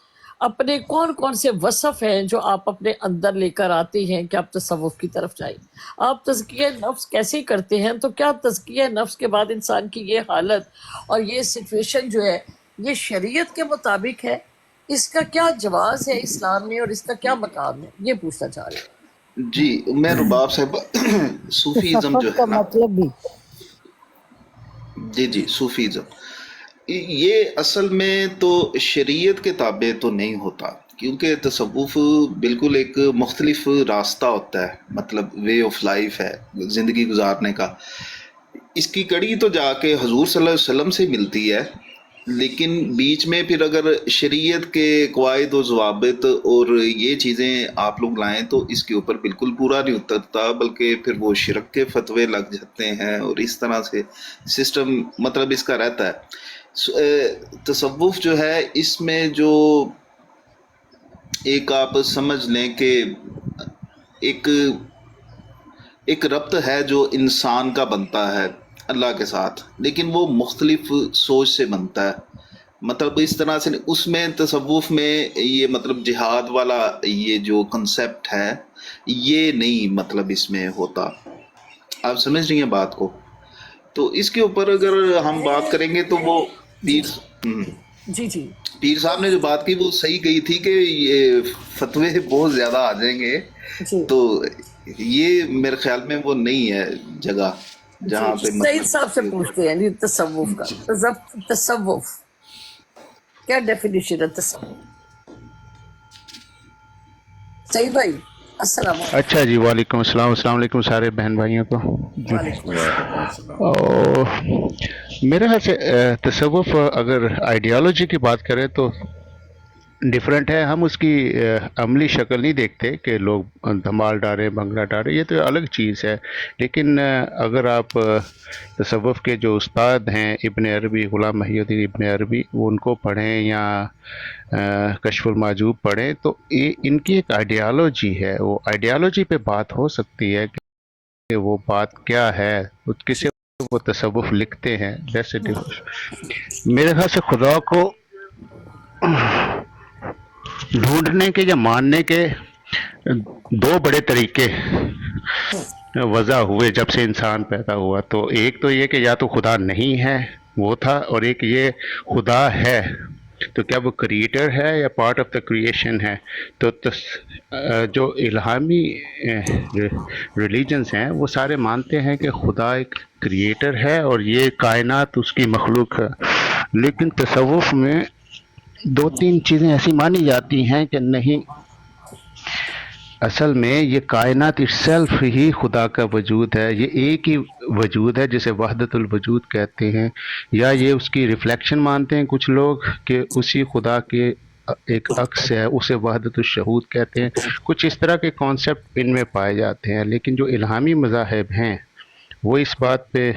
अपने कौन कौन से वसफ़ हैं जो आप अपने अंदर लेकर आते हैं कि आप तसव्वुफ की तरफ जाएं? आप तज़किया नफ्स कैसे करते हैं? तो क्या तज़किया नफ्स के बाद इंसान की ये हालत और ये सिचुएशन जो है ये शरीयत के मुताबिक है? इसका क्या जवाज़ है इस्लाम में और इसका क्या मकाम है, ये पूछना चाह रहे हैं। जी, मैं रुबाब साहब सूफीज़म जो है ना, मतलब भी जी सूफीज़म ये असल में तो शरीयत के ताबे तो नहीं होता, क्योंकि तसव्वुफ बिल्कुल एक मुख्तलिफ रास्ता होता है, मतलब वे ऑफ लाइफ है ज़िंदगी गुजारने का। इसकी कड़ी तो जाके हुजूर सल्लल्लाहु अलैहि वसल्लम से मिलती है, लेकिन बीच में फिर अगर शरीयत के क़वाइद व ज़वाबित और ये चीज़ें आप लोग लाएं तो इसके ऊपर बिल्कुल पूरा नहीं उतरता, बल्कि फिर वो शिरक के फतवे लग जाते हैं और इस तरह से सिस्टम मतलब इसका रहता है। तसव्वुफ जो है इसमें जो एक आप समझ लें कि एक रब्त है जो इंसान का बनता है अल्लाह के साथ, लेकिन वो मुख्तलिफ सोच से बनता है। मतलब इस तरह से उसमें तसव्वुफ में ये मतलब जिहाद वाला ये जो कंसेप्ट है ये नहीं मतलब इसमें होता। आप समझ रही हैं बात को? तो इसके ऊपर अगर हम बात करेंगे तो वो जी पीर साहब ने जो बात की वो सही कही थी कि ये फतवे बहुत ज़्यादा आ जाएंगे, तो ये मेरे ख्याल में वो नहीं है जगह जहाँ पे सईद साहब से पूछते हैं तसव्वुफ का। तसव्वुफ क्या डेफिनेशन है तसव्वुफ? सही भाई, अस्सलाम वालेकुम। अच्छा जी, वालेकुम अस्सलाम, अस्सलाम वालेकुम सारे बहन भाइयों को। और मेरे ख्याल से तसव्वुफ अगर आइडियोलॉजी की बात करें तो डिफरेंट है, हम उसकी अमली शक्ल नहीं देखते कि लोग धमाल डालें, भंगड़ा डालें, ये तो अलग चीज़ है। लेकिन अगर आप तसव्वुफ़ के जो उस्ताद हैं इब्न अरबी, ग़ुलाम मुहिउद्दीन इब्न अरबी, वो उनको पढ़ें या कश्फुल माजूब पढ़ें, तो ये इनकी एक आइडियालॉजी है। वो आइडियालॉजी पे बात हो सकती है कि वो बात क्या है, किसे वो तसव्वुफ़ लिखते हैं। जैसे मेरे ख्याल से खुदा को ढूंढने के या मानने के दो बड़े तरीके वजह हुए जब से इंसान पैदा हुआ। तो एक तो ये कि या तो खुदा नहीं है, वो था, और एक ये खुदा है। तो क्या वो क्रिएटर है या पार्ट ऑफ द क्रिएशन है? तो जो इल्हामी रिलीजन्स हैं वो सारे मानते हैं कि खुदा एक क्रिएटर है और ये कायनात उसकी मखलूक है। लेकिन तसव्वुफ़ में दो तीन चीज़ें ऐसी मानी जाती हैं कि नहीं, असल में ये कायनात इटसेल्फ ही खुदा का वजूद है, ये एक ही वजूद है जिसे वहदतुल वजूद कहते हैं, या ये उसकी रिफ्लेक्शन मानते हैं कुछ लोग कि उसी खुदा के एक अक्स है, उसे वहदतुल शहूद कहते हैं। कुछ इस तरह के कॉन्सेप्ट इनमें पाए जाते हैं। लेकिन जो इल्हामी मज़ाहिब हैं वो इस बात पे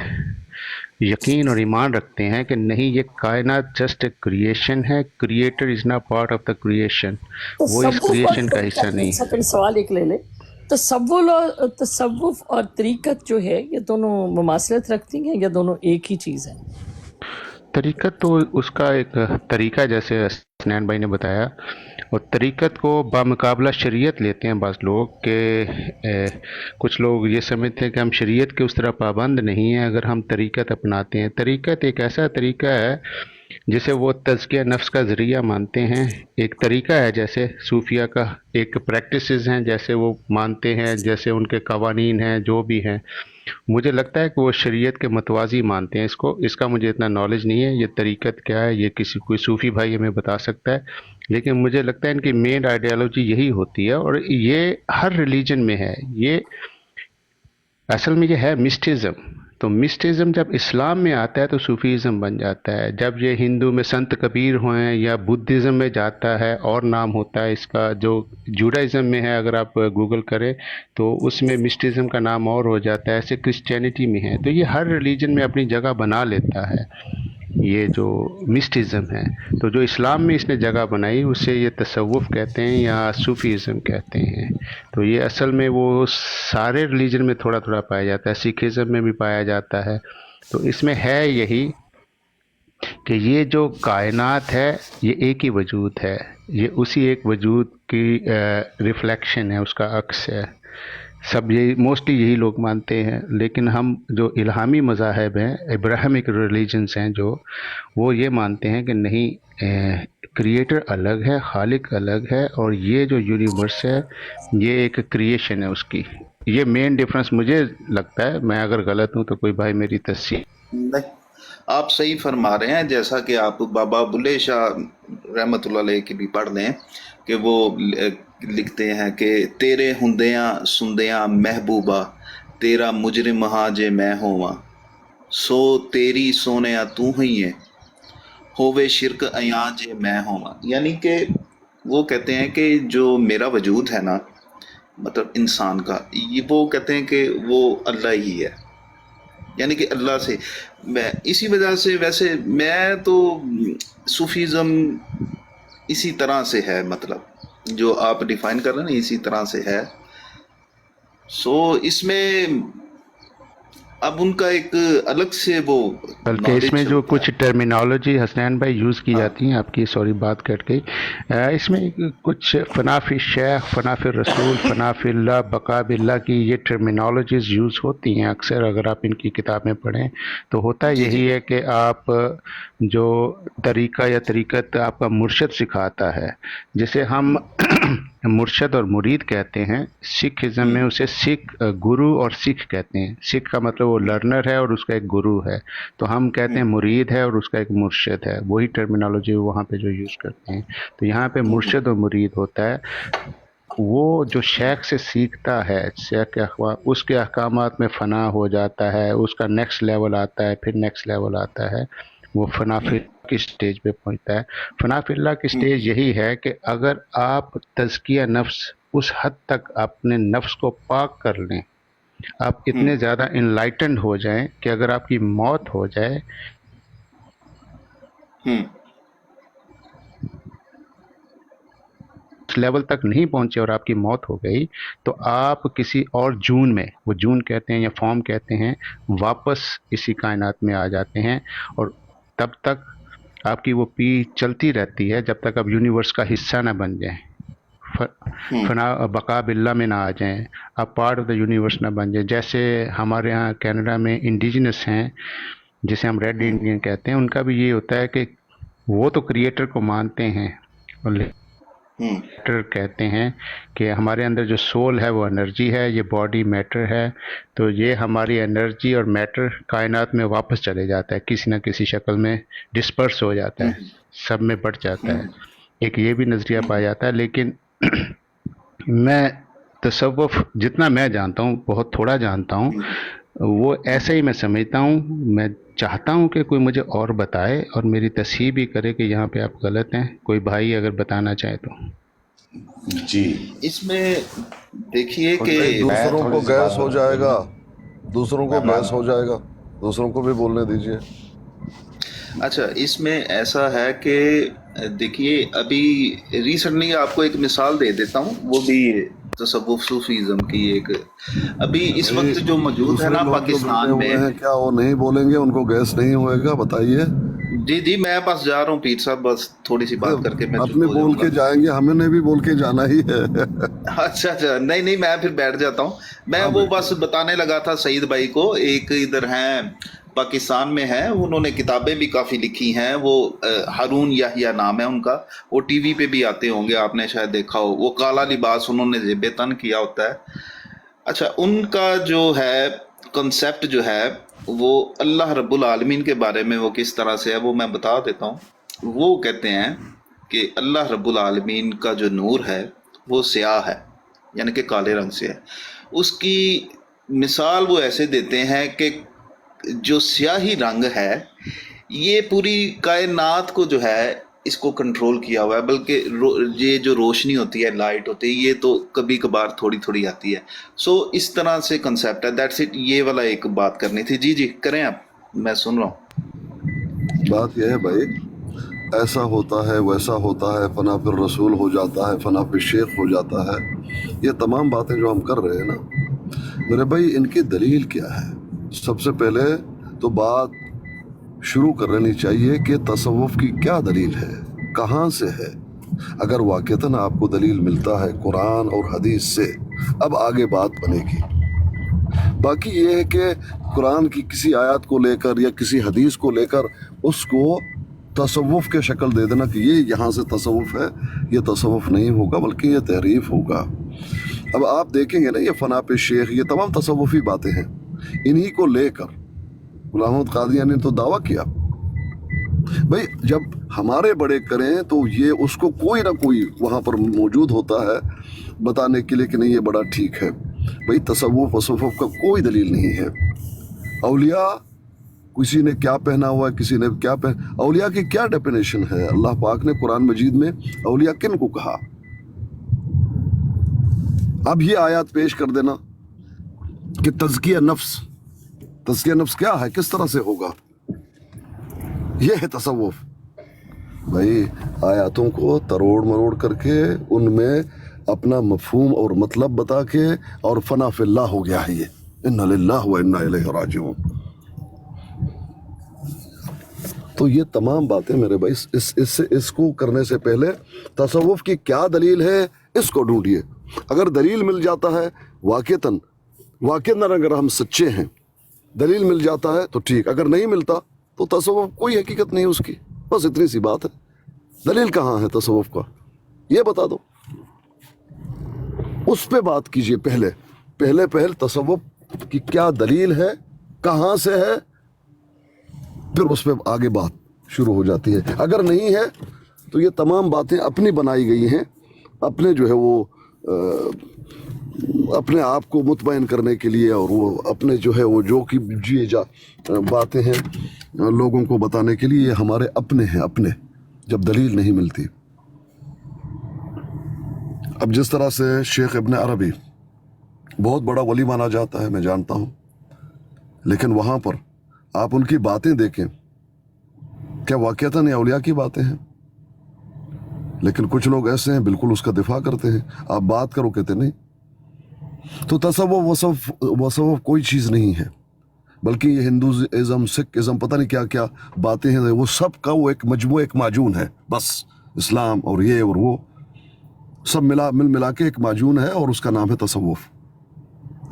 यकीन और ईमान रखते हैं कि नहीं, ये कायनात जस्ट एक क्रिएशन है, creator is not part of the creation, वो इस क्रिएशन का हिस्सा नहीं है। सेकंड सवाल एक ले ले। तसव्वुफ और तरीकत जो है ये दोनों मुमासलत रखती हैं या दोनों एक ही चीज़ है? तरीक़त तो उसका एक तरीका, जैसे हसनैन भाई ने बताया, और तरीक़त को बामुकाबला शरीयत लेते हैं बाज़ लोग के कुछ लोग ये समझते हैं कि हम शरीयत के उस तरह पाबंद नहीं हैं अगर हम तरीक़त अपनाते हैं। तरीक़त एक ऐसा तरीका है जिसे वो तज़किया नफ्स का ज़रिया मानते हैं, एक तरीका है, जैसे सूफिया का एक प्रैक्टिसेस हैं, जैसे वो मानते हैं, जैसे उनके कवानीन हैं जो भी हैं। मुझे लगता है कि वो शरीयत के मतवाज़ी मानते हैं इसको। इसका मुझे इतना नॉलेज नहीं है, ये तरीक़त क्या है ये किसी कोई सूफ़ी भाई हमें बता सकता है। लेकिन मुझे लगता है इनकी मेन आइडियालॉजी यही होती है, और ये हर रिलीजन में है। ये असल में ये है मिस्टिज़म। तो मिस्टिज़म जब इस्लाम में आता है तो सूफ़ीज़म बन जाता है। जब ये हिंदू में संत कबीर हुए या बुद्धिज़्म में जाता है और नाम होता है इसका, जो जूडाइज़म में है अगर आप गूगल करें तो उसमें मिस्टिज़म का नाम और हो जाता है, ऐसे क्रिश्चियनिटी में है। तो ये हर रिलीजन में अपनी जगह बना लेता है ये जो मिस्टिज़म है। तो जो इस्लाम में इसने जगह बनाई उसे ये तसव्वुफ़ कहते हैं या सूफ़ीज़म कहते हैं। तो ये असल में वो सारे रिलीजन में थोड़ा थोड़ा पाया जाता है, सिखिज़म में भी पाया जाता है। तो इसमें है यही कि ये जो कायनात है ये एक ही वजूद है, ये उसी एक वजूद की रिफ्लेक्शन है, उसका अक्स है। सब यही मोस्टली यही लोग मानते हैं। लेकिन हम जो इल्हामी मज़ाहिब हैं, इब्राहिमिक रिलीजन्स हैं, जो वो ये मानते हैं कि नहीं, क्रिएटर अलग है, खालिक अलग है, और ये जो यूनिवर्स है ये एक क्रिएशन है उसकी। ये मेन डिफरेंस मुझे लगता है। मैं अगर गलत हूँ तो कोई भाई मेरी तस्सीह। नहीं, आप सही फरमा रहे हैं। जैसा कि आप बाबा बुल्ले शाह रहमतुल्लाह अलैह की भी पढ़ लें कि वो लिखते हैं कि तेरे हुंदियां सुंदियां महबूबा तेरा मुजरिम हाँ जे मैं होवा, सो तेरी सोनिया तू ही है, होवे शिरक अयां जे मैं होवा। यानी कि वो कहते हैं कि जो मेरा वजूद है ना, मतलब इंसान का, ये वो कहते हैं कि वो अल्लाह ही है, यानी कि अल्लाह से मैं। इसी वजह से वैसे मैं तो सूफीज़म इसी तरह से है, मतलब जो आप डिफाइन कर रहे हैं ना इसी तरह से है। सो इसमें अब उनका एक अलग से वो बल्कि इसमें जो कुछ टर्मिनोलॉजी हसनैन भाई यूज़ की जाती हैं, आपकी सॉरी बात कट गई, इसमें कुछ फनाफि शेख, फनाफि रसूल, फनाफिल्ला, बका बिल्ला की ये टर्मिनोलॉजीज़ यूज़ होती हैं अक्सर। अगर आप इनकी किताबें पढ़ें तो होता यही है कि आप जो तरीका या तरीक़त आपका मुर्शद सिखाता है, जैसे हम मुर्शद और मुरीद कहते हैं, सिखिज़म में उसे सिख, गुरु और सिख कहते हैं। सिख का मतलब वो लर्नर है और उसका एक गुरु है, तो हम कहते हैं मुरीद है और उसका एक मुर्शद है। वही टर्मिनोलॉजी वहाँ पे जो यूज़ करते हैं। तो यहाँ पे मुर्शद और मुरीद होता है, वो जो शेख से सीखता है, शेख के उसके अहकामात में फ़ना हो जाता है, उसका नेक्स्ट लेवल आता है, फिर नेक्स्ट लेवल आता है, वो फनाफिल की स्टेज पे पहुंचता है। फनाफिल्ला की स्टेज यही है कि अगर आप तज़किया नफ्स उस हद तक अपने नफ्स को पाक कर लें, आप इतने ज़्यादा इनलाइटेंड हो जाएं कि अगर आपकी मौत हो जाए उस लेवल तक नहीं पहुंचे और आपकी मौत हो गई, तो आप किसी और जून में, वो जून कहते हैं या फॉर्म कहते हैं, वापस इसी कायनात में आ जाते हैं। और तब तक आपकी वो पी चलती रहती है जब तक आप यूनिवर्स का हिस्सा ना बन जाएं, फना बका बिल्ला में ना आ जाएं, आप पार्ट ऑफ द यूनिवर्स ना बन जाएं। जैसे हमारे यहाँ कनाडा में इंडिजिनस हैं जिसे हम रेड इंडियन कहते हैं, उनका भी ये होता है कि वो तो क्रिएटर को मानते हैं और मैटर कहते हैं कि हमारे अंदर जो सोल है वो एनर्जी है, ये बॉडी मैटर है, तो ये हमारी एनर्जी और मैटर कायनात में वापस चले जाता है, किसी न किसी शक्ल में डिस्पर्स हो जाता है, सब में बढ़ जाता है। एक ये भी नज़रिया पाया जाता है। लेकिन मैं तसव्वुफ़ जितना मैं जानता हूँ, बहुत थोड़ा जानता हूँ, वो ऐसे ही मैं समझता हूँ। मैं चाहता हूँ कि कोई मुझे और बताए और मेरी तस्हीह भी करे कि यहाँ पे आप गलत हैं। कोई भाई अगर बताना चाहे तो। जी, इसमें देखिए कि दूसरों को गैस हो जाएगा, दूसरों को गैस हो जाएगा, दूसरों को भी बोलने दीजिए। अच्छा, इसमें ऐसा है कि देखिए अभी रिसेंटली आपको एक मिसाल दे देता हूँ, वो भी तसव्वुफ सूफीज़म की एक अभी इस वक्त जो मौजूद है ना पाकिस्तान में। क्या वो नहीं बोलेंगे, उनको गैस नहीं होएगा? बताइए। जी मैं बस जा रहा हूँ पीर साहब, बस थोड़ी सी बात करके मैं अपने बोल के जाएंगे, हमें भी बोल के जाना ही है। अच्छा नहीं मैं फिर बैठ जाता हूँ। मैं वो बस बताने लगा था सईद भाई को, एक इधर हैं पाकिस्तान में है, उन्होंने किताबें भी काफ़ी लिखी हैं, वो हारून याहिया नाम है उनका, वो टीवी पे भी आते होंगे, आपने शायद देखा हो, वो काला लिबास उन्होंने ज़ेबे तन किया होता है। अच्छा, उनका जो है कॉन्सेप्ट जो है वो अल्लाह रब्बुल आलमीन के बारे में वो किस तरह से है वो मैं बता देता हूँ। वो कहते हैं कि अल्लाह रब्बुल आलमीन का जो नूर है वो स्याह है, यानी कि काले रंग से है। उसकी मिसाल वो ऐसे देते हैं कि जो स्याही रंग है ये पूरी कायनात को जो है इसको कंट्रोल किया हुआ है, बल्कि ये जो रोशनी होती है, लाइट होती है, ये तो कभी कभार थोड़ी थोड़ी आती है। सो इस तरह से कंसेप्ट है। That's it. ये वाला एक बात करनी थी। जी करें आप, मैं सुन रहा हूँ। बात यह है भाई, ऐसा होता है वैसा होता है, फना फिर रसूल हो जाता है, फना फिर शेख हो जाता है, ये तमाम बातें जो हम कर रहे हैं ना मेरे भाई, इनकी दलील क्या है? सबसे पहले तो बात शुरू कर लेनी चाहिए कि तसव्वुफ की क्या दलील है, कहाँ से है। अगर वाक़तन आपको दलील मिलता है कुरान और हदीस से, अब आगे बात बनेगी। बाकी ये है कि कुरान की किसी आयत को लेकर या किसी हदीस को लेकर उसको तसव्वुफ के शक्ल दे देना कि ये यहाँ से तसव्वुफ है, ये तसव्वुफ नहीं होगा बल्कि ये तहरीफ होगा। अब आप देखेंगे ना, ये फना पे शेख, ये तमाम तसव्वुफी बातें हैं। इन्हीं को लेकर गुलाम अहमद कादियानी ने तो दावा किया भाई, जब हमारे बड़े करें तो ये उसको कोई ना कोई वहाँ पर मौजूद होता है बताने के लिए कि नहीं ये बड़ा ठीक है। भाई तसव्वुफ वसव्वुफ का कोई दलील नहीं है। औलिया किसी ने क्या पहना हुआ है, किसी ने क्या औलिया की क्या डेफिनेशन है? अल्लाह पाक ने कुरान मजीद में औलिया किन को कहा? अब ये आयत पेश कर देना कि तज़किया नफ्स क्या है, किस तरह से होगा, ये है तसव्वुफ। भाई आयतों को तरोड़ मरोड़ करके उनमें अपना मफहूम और मतलब बता के और फना फिल्लाह हो गया है ये। इन्ना लिल्लाहि व इन्ना इलैहि राजिऊन। तो ये तमाम बातें मेरे भाई, इसको करने से पहले तसव्वुफ की क्या दलील है इसको ढूंढिए। अगर दलील मिल जाता है वाक़तन अगर हम सच्चे हैं, दलील मिल जाता है तो ठीक, अगर नहीं मिलता तो तसव्वुफ कोई हकीकत नहीं उसकी, बस इतनी सी बात है। दलील कहाँ है तसव्वुफ का, ये बता दो, उस पे बात कीजिए। पहले तसव्वुफ की क्या दलील है, कहाँ से है, फिर उस पे आगे बात शुरू हो जाती है। अगर नहीं है तो ये तमाम बातें अपनी बनाई गई हैं, अपने जो है वो अपने आप को मुतमईन करने के लिए, और वो अपने जो है वो जो कि बातें हैं लोगों को बताने के लिए, ये हमारे अपने हैं, अपने, जब दलील नहीं मिलती। अब जिस तरह से शेख इब्न अरबी बहुत बड़ा वली माना जाता है, मैं जानता हूँ, लेकिन वहाँ पर आप उनकी बातें देखें, क्या वाक़ईतन औलिया की बातें हैं? लेकिन कुछ लोग ऐसे हैं बिल्कुल उसका दिफा करते हैं, आप बात करो कहते नहीं। तो तसव्वुफ वसव्वुफ कोई चीज़ नहीं है, बल्कि ये हिंदुइज़्म, सिखिज़्म, पता नहीं क्या क्या बातें हैं, वो सब का वो एक मजमू, एक माजून है। बस इस्लाम और ये और वो सब मिला के एक माजून है, और उसका नाम है तसव्वुफ।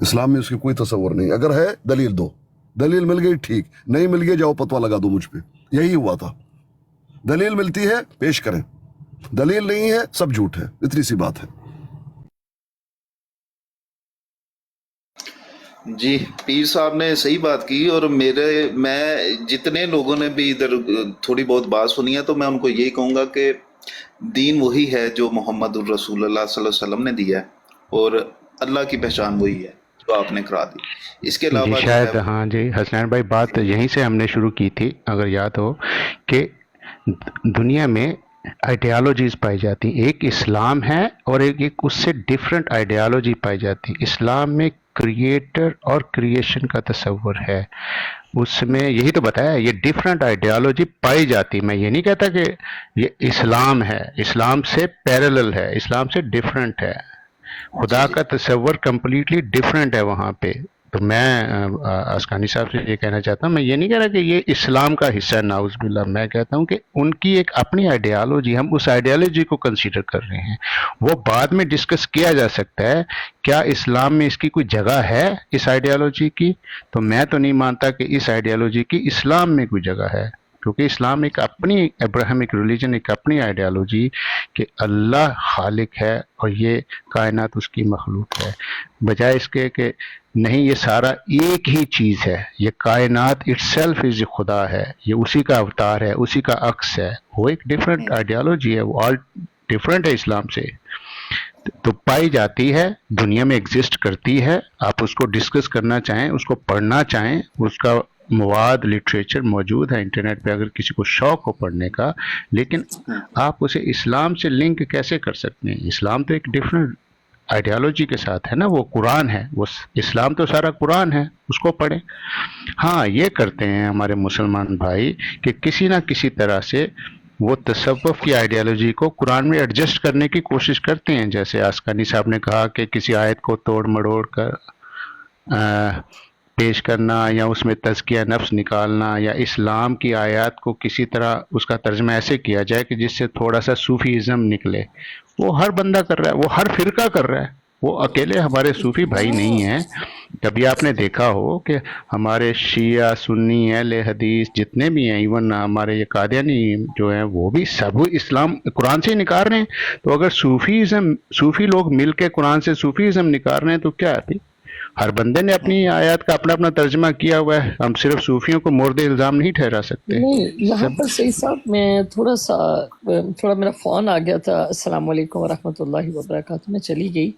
इस्लाम में उसकी कोई तसव्वुर नहीं। अगर है दलील दो, दलील मिल गई ठीक, नहीं मिल गई जाओ पतवा लगा दो मुझ पे। यही हुआ था। दलील मिलती है पेश करें, दलील नहीं है सब झूठ है, इतनी सी बात है। जी, पीर साहब ने सही बात की। और मैं जितने लोगों ने भी इधर थोड़ी बहुत बात सुनी है, तो मैं उनको यही कहूँगा कि दीन वही है जो मोहम्मद रसूलुल्लाह सल्लल्लाहु अलैहि वसल्लम ने दिया है, और अल्लाह की पहचान वही है जो आपने करा दी। इसके जी अलावा जो शायद, है हाँ जी हसनैन भाई, बात यहीं से हमने शुरू की थी, अगर याद हो, कि दुनिया में आइडियालॉजीज पाई जाती, एक इस्लाम है और एक उससे डिफरेंट आइडियालॉजी पाई जाती। इस्लाम में क्रिएटर और क्रिएशन का तस्वर है, उसमें यही तो बताया, ये डिफरेंट आइडियालॉजी पाई जाती। मैं ये नहीं कहता कि ये इस्लाम है, इस्लाम से पैरेलल है, इस्लाम से डिफरेंट है, खुदा का तस्वर कम्प्लीटली डिफरेंट है वहाँ पे। तो मैं अस्कानी साहब से ये कहना चाहता हूँ, मैं ये नहीं कह रहा कि ये इस्लाम का हिस्सा है, नाउज़ुबिल्लाह। मैं कहता हूँ कि उनकी एक अपनी आइडियालॉजी, हम उस आइडियालॉजी को कंसीडर कर रहे हैं, वो बाद में डिस्कस किया जा सकता है क्या इस्लाम में इसकी कोई जगह है इस आइडियालॉजी की। तो मैं तो नहीं मानता कि इस आइडियालॉजी की इस्लाम में कोई जगह है, क्योंकि इस्लाम एक अपनी अब्राहमिक रिलीजन, एक अपनी आइडियालॉजी कि अल्लाह खालिक है और ये कायनात उसकी मखलूक है, बजाय इसके कि नहीं ये सारा एक ही चीज़ है, ये कायनात इटसेल्फ इज खुदा है, ये उसी का अवतार है, उसी का अक्स है। वो एक डिफरेंट आइडियालॉजी है, वो ऑल डिफरेंट है इस्लाम से, तो पाई जाती है, दुनिया में एग्जिस्ट करती है। आप उसको डिस्कस करना चाहें, उसको पढ़ना चाहें, उसका मवाद लिटरेचर मौजूद है इंटरनेट पे अगर किसी को शौक हो पढ़ने का, लेकिन आप उसे इस्लाम से लिंक कैसे कर सकते हैं? इस्लाम तो एक डिफरेंट आइडियालॉजी के साथ है ना, वो कुरान है, वो इस्लाम तो सारा कुरान है, उसको पढ़ें। हाँ, ये करते हैं हमारे मुसलमान भाई कि किसी ना किसी तरह से वो तसव्वुफ की आइडियालॉजी को कुरान में एडजस्ट करने की कोशिश करते हैं। जैसे आस्कानी साहब ने कहा कि किसी आयत को तोड़ मड़ोड़ कर पेश करना, या उसमें तज़किया नफ्स निकालना, या इस्लाम की आयत को किसी तरह उसका तर्जमा ऐसे किया जाए कि जिससे थोड़ा सा सूफीज़म निकले। वो हर बंदा कर रहा है, वो हर फिरका कर रहा है, वो अकेले हमारे सूफी भाई नहीं हैं। कभी आपने देखा हो कि हमारे शिया सुन्नी अहले हदीस जितने भी हैं, इवन हमारे ये कादियानी जो हैं, वो भी सब इस्लाम कुरान से ही निकाल रहे हैं। तो अगर सूफी लोग मिल के कुरान से सूफीज़म निकाल रहे हैं तो क्या है? हर बंदे ने अपनी आयत का अपना अपना तर्जमा किया हुआ है, हम सिर्फ सूफियों को मोर्दे इल्ज़ाम नहीं ठहरा सकते। नहीं, यहाँ पर सही साहब मैं थोड़ा मेरा फ़ोन आ गया था। अस्सलाम वालेकुम वरहमतुल्लाहि वबरकातुहू। मैं चली गई,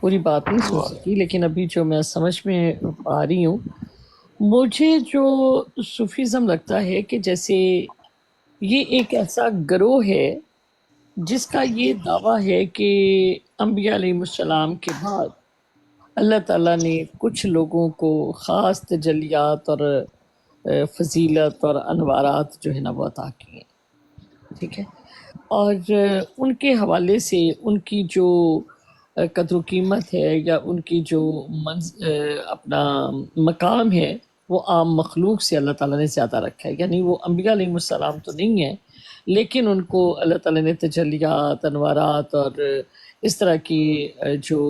पूरी बात नहीं सुन सकी, लेकिन अभी जो मैं समझ में आ रही हूँ, मुझे जो सूफीज़म लगता है कि जैसे ये एक ऐसा गिरोह है जिसका ये दावा है कि अंबिया अलैहिमुस्सलाम के बाद अल्लाह ताला ने कुछ लोगों को ख़ास तजल्लियात और फ़जीलत और अनवारात जो है ना वो अता किए, ठीक है। और उनके हवाले से उनकी जो कद्र कीमत है या उनकी जो अपना मकाम है वो आम मखलूक से अल्लाह ताला ने ज़्यादा रखा है। यानी वो अंबिया अलैहिमुस्सलाम तो नहीं है, लेकिन उनको अल्लाह ताला ने तजल्लियात, अनवारात और इस तरह की जो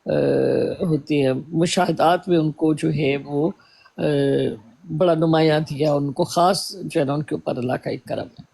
होती है मुशाहदात में उनको जो है वो बड़ा नुमायाँ दिया, उनको ख़ास जो है ना उनके ऊपर अल्लाह का एक करम है।